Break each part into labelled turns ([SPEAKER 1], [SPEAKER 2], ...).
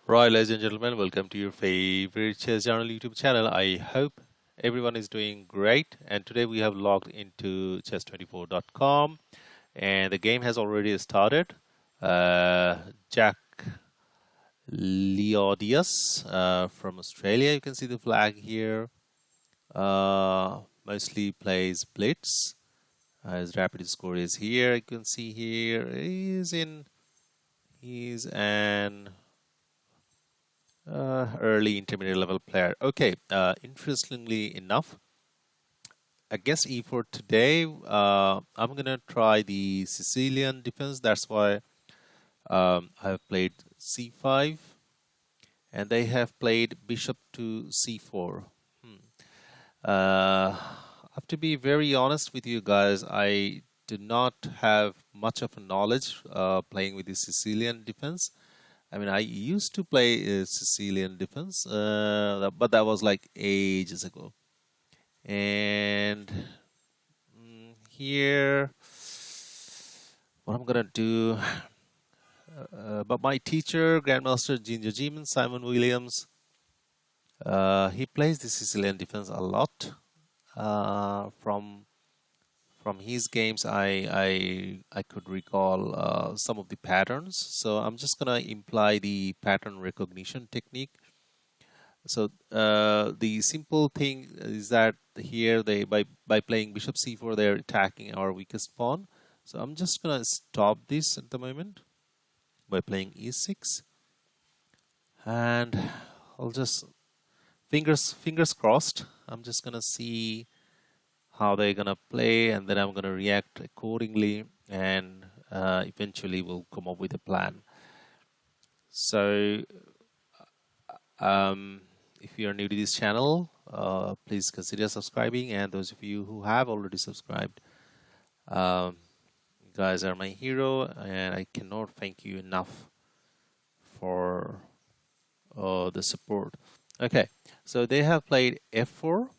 [SPEAKER 1] Right, ladies and gentlemen, welcome to your favorite chess journal YouTube channel. I hope everyone is doing great. And today we have logged into chess24.com and the game has already started. Jack Leodius from Australia, you can see the flag here, mostly plays Blitz. His rapid score is here. You can see here he's an early intermediate level player. Okay, interestingly enough, against e4 today, I'm gonna try the Sicilian defense. That's why I've played c5, and they have played bishop to c4. I have to be very honest with you guys. I do not have much of a knowledge playing with the Sicilian defense. I mean, I used to play Sicilian defense, but that was like ages ago. And here, what I'm gonna do, but my teacher, Grandmaster Ginger Jimin, Simon Williams, he plays the Sicilian defense a lot. From his games, I could recall some of the patterns. So I'm just gonna imply the pattern recognition technique. So the simple thing is that here they by playing bishop c4 they're attacking our weakest pawn. So I'm just gonna stop this at the moment by playing e6, and I'll just fingers crossed. I'm just gonna see how they're gonna play, and then I'm gonna react accordingly, and eventually we'll come up with a plan. So if you are new to this channel, please consider subscribing, and those of you who have already subscribed, you guys are my hero, and I cannot thank you enough for the support. Okay, so they have played f4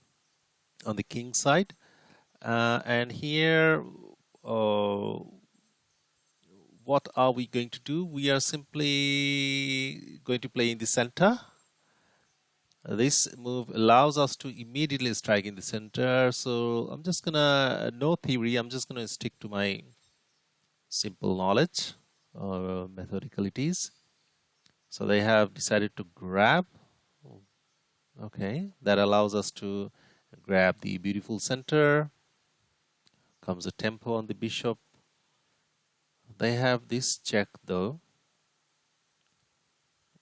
[SPEAKER 1] on the king side, and here what are we going to do? We are simply going to play in the center. This move allows us to immediately strike in the center. So I'm just gonna, no theory, I'm just gonna stick to my simple knowledge or methodicalities. So they have decided to grab. Okay, that allows us to grab the beautiful center. Comes a tempo on the bishop. They have this check though,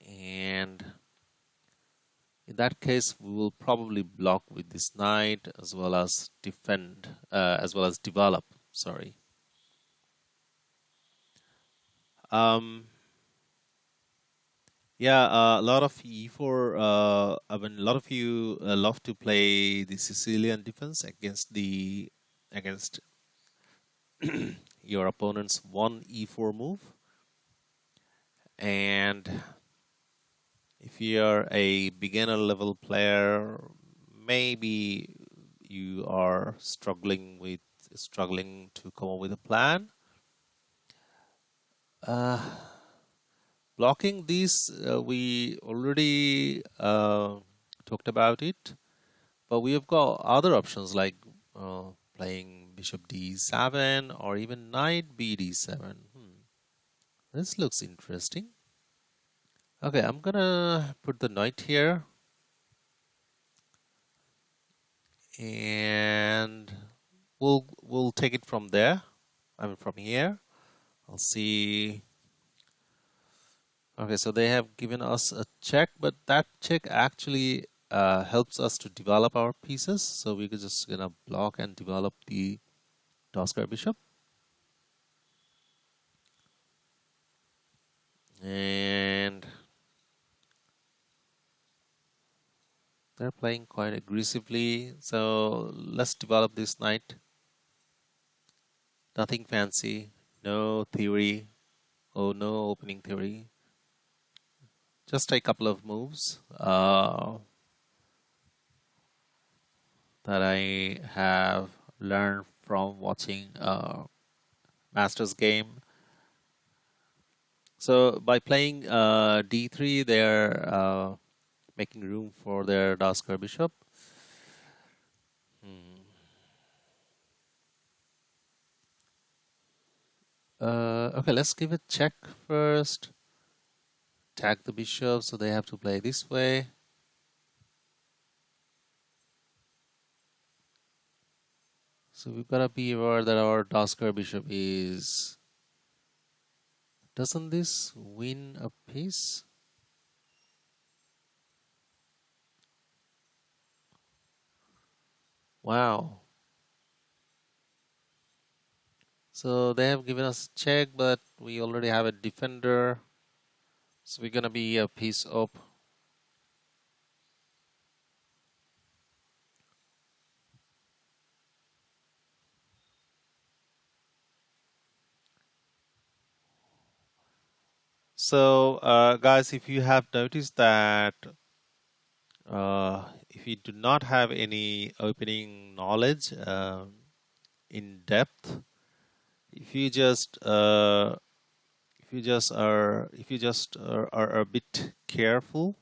[SPEAKER 1] and in that case we will probably block with this knight as well as defend, as well as develop. Sorry. Yeah, a lot of e4. I mean, a lot of you love to play the Sicilian defense against your opponent's one e4 move. And if you're a beginner level player, maybe you are struggling to come up with a plan. Blocking these, we already talked about it, but we have got other options like playing bishop d7 or even knight bd7. This looks interesting. Okay, I'm gonna put the knight here, and we'll take it from there. I mean, from here. I'll see. Okay, so they have given us a check, but that check actually helps us to develop our pieces. So we're just gonna block and develop the square bishop. And they're playing quite aggressively. So let's develop this knight. Nothing fancy, no theory, no opening theory. Just a couple of moves that I have learned from watching Masters game. So by playing d3, they're making room for their Daskar bishop. Hmm. Okay, let's give it check first. Tag the bishop, so they have to play this way. So we've got to be aware that our Daskar bishop is. Doesn't this win a piece? Wow. So they have given us check, but we already have a defender. So we're gonna be a piece up. So guys, if you have noticed that if you do not have any opening knowledge in depth, if you just are a bit careful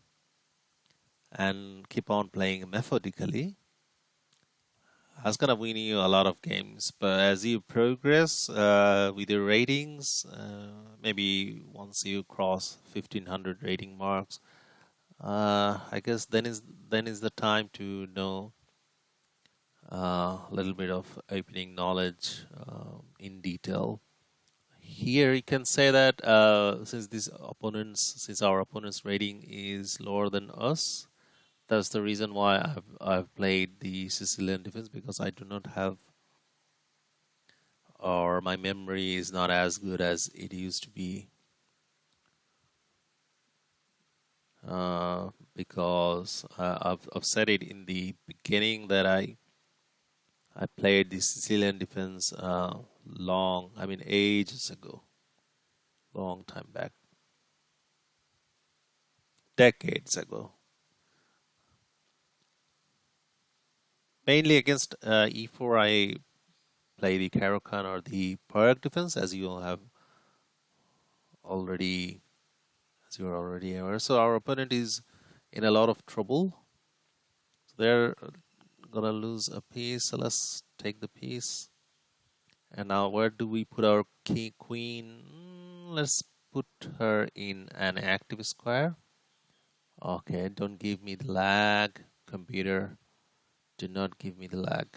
[SPEAKER 1] and keep on playing methodically, that's gonna win you a lot of games. But as you progress with your ratings, maybe once you cross 1500 rating marks, I guess then is the time to know a little bit of opening knowledge in detail. Here you can say that since our opponent's rating is lower than us, that's the reason why I've played the Sicilian defense, because I do not have, or my memory is not as good as it used to be. Because I've said it in the beginning that I played the Sicilian defense ages ago, long time back, decades ago, mainly against e4. I play the Caro-Kann or the Park defense, as you all have already, as you're already aware. So our opponent is in a lot of trouble. So they're gonna lose a piece. So let's take the piece. And now where do we put our queen? Let's put her in an active square. Okay, don't give me the lag, computer. Do not give me the lag.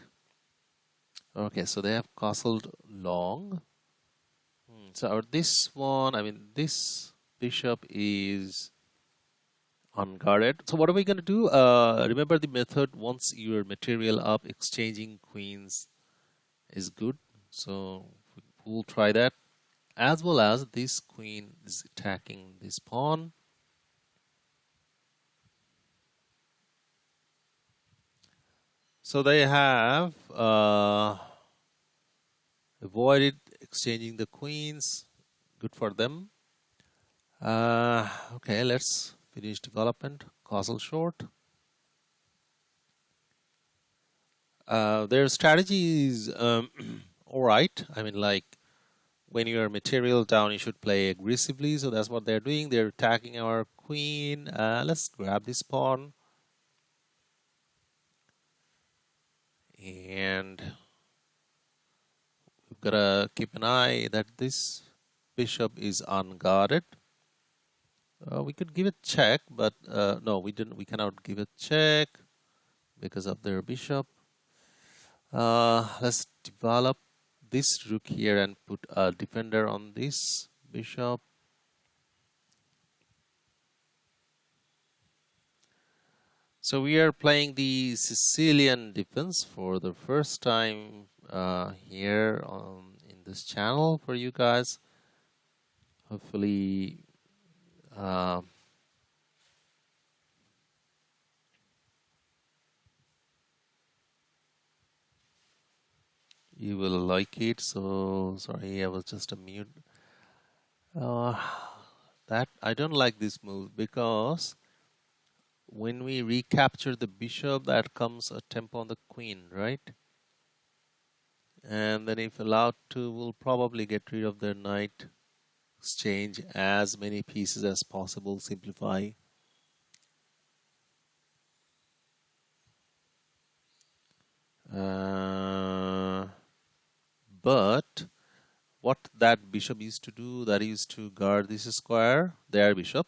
[SPEAKER 1] Okay, so they have castled long. So this one, this bishop is unguarded. So what are we going to do? Remember the method, once your material up, exchanging queens is good. So we'll try that. As well as this queen is attacking this pawn. So they have avoided exchanging the queens. Good for them. Okay, let's finish development. Castle short. Their strategy is all right. Like when your material down, you should play aggressively. So that's what they're doing. They're attacking our queen. Let's grab this pawn. And we've got to keep an eye that this bishop is unguarded. We could give it check, but no, we didn't. We cannot give it check because of their bishop. Let's develop this rook here and put a defender on this bishop. So we are playing the Sicilian defense for the first time here in this channel for you guys. Hopefully you will like it. So sorry, I was just a mute. That I don't like this move, because when we recapture the bishop, that comes a tempo on the queen, right? And then if allowed to, we'll probably get rid of their knight. exchange as many pieces as possible, simplify. But what that bishop used to do, that is to guard this square, their bishop.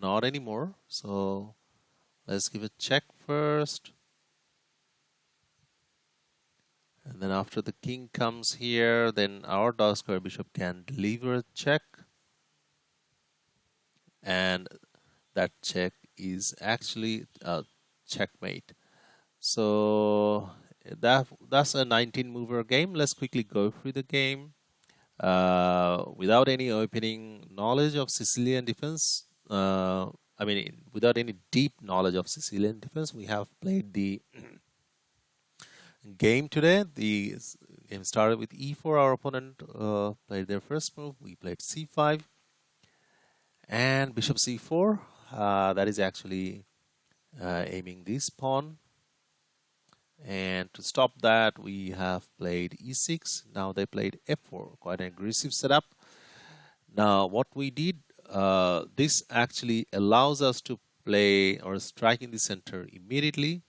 [SPEAKER 1] Not anymore. So let's give a check first. And then after the king comes here, then our dark square bishop can deliver a check. And that check is actually a checkmate. So that's a 19 mover game. Let's quickly go through the game. Without any opening knowledge of Sicilian defense, without any deep knowledge of Sicilian defense, we have played the game today. The game started with e4. Our opponent played their first move. We played c5 and bishop c4. That is actually aiming this pawn. And to stop that, we have played e6. Now they played f4. Quite an aggressive setup. Now what we did, this actually allows us to play or strike in the center immediately.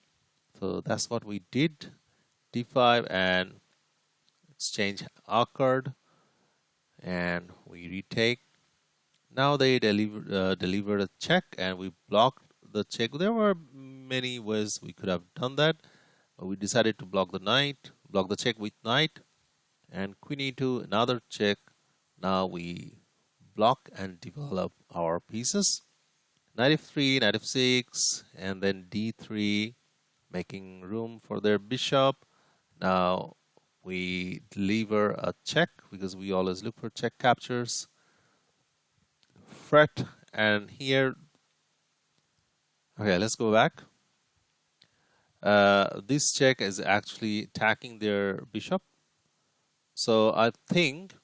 [SPEAKER 1] So that's what we did. d5 and exchange occurred, and we retake. Now they delivered a check, and we blocked the check. There were many ways we could have done that, but we decided to block the check with knight, and queen e2, another check. Now we block and develop our pieces. Knight f3, knight f6, and then d3, making room for their bishop. Now we deliver a check because we always look for check captures. Threat, and here, okay, let's go back. This check is actually attacking their bishop. So I think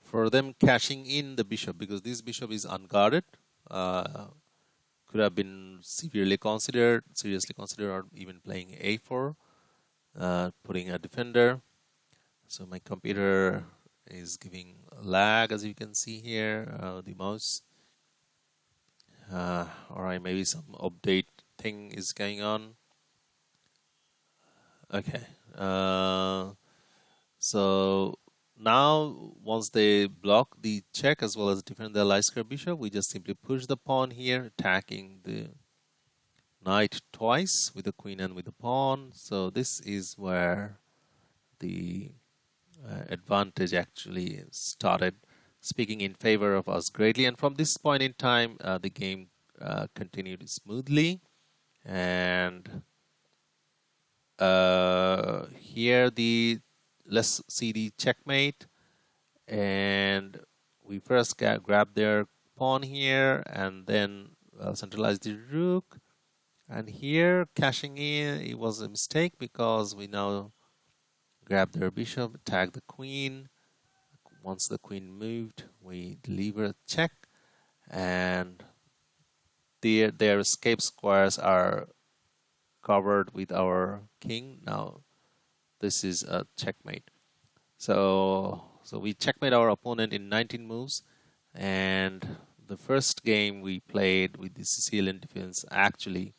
[SPEAKER 1] for them cashing in the bishop, because this bishop is unguarded, could have been seriously considered, or even playing a4, putting a defender. So my computer is giving lag, as you can see here, the mouse. Alright, maybe some update thing is going on. Okay. So now once they block the check as well as defend the light square bishop, we just simply push the pawn here, attacking the knight twice with the queen and with the pawn. So this is where the advantage actually started speaking in favor of us greatly, and from this point in time the game continued smoothly. And here let's see the checkmate, and we first grab their pawn here and then centralize the rook, and here cashing in, it was a mistake because we now grab their bishop, attack the queen. Once the queen moved, we deliver a check, and their escape squares are covered with our king. Now this is a checkmate. So we checkmate our opponent in 19 moves, and the first game we played with the Sicilian defense actually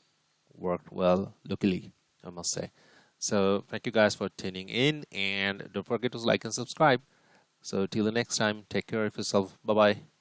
[SPEAKER 1] worked well, luckily, I must say. So thank you guys for tuning in, and don't forget to like and subscribe. So till the next time, take care of yourself. Bye bye.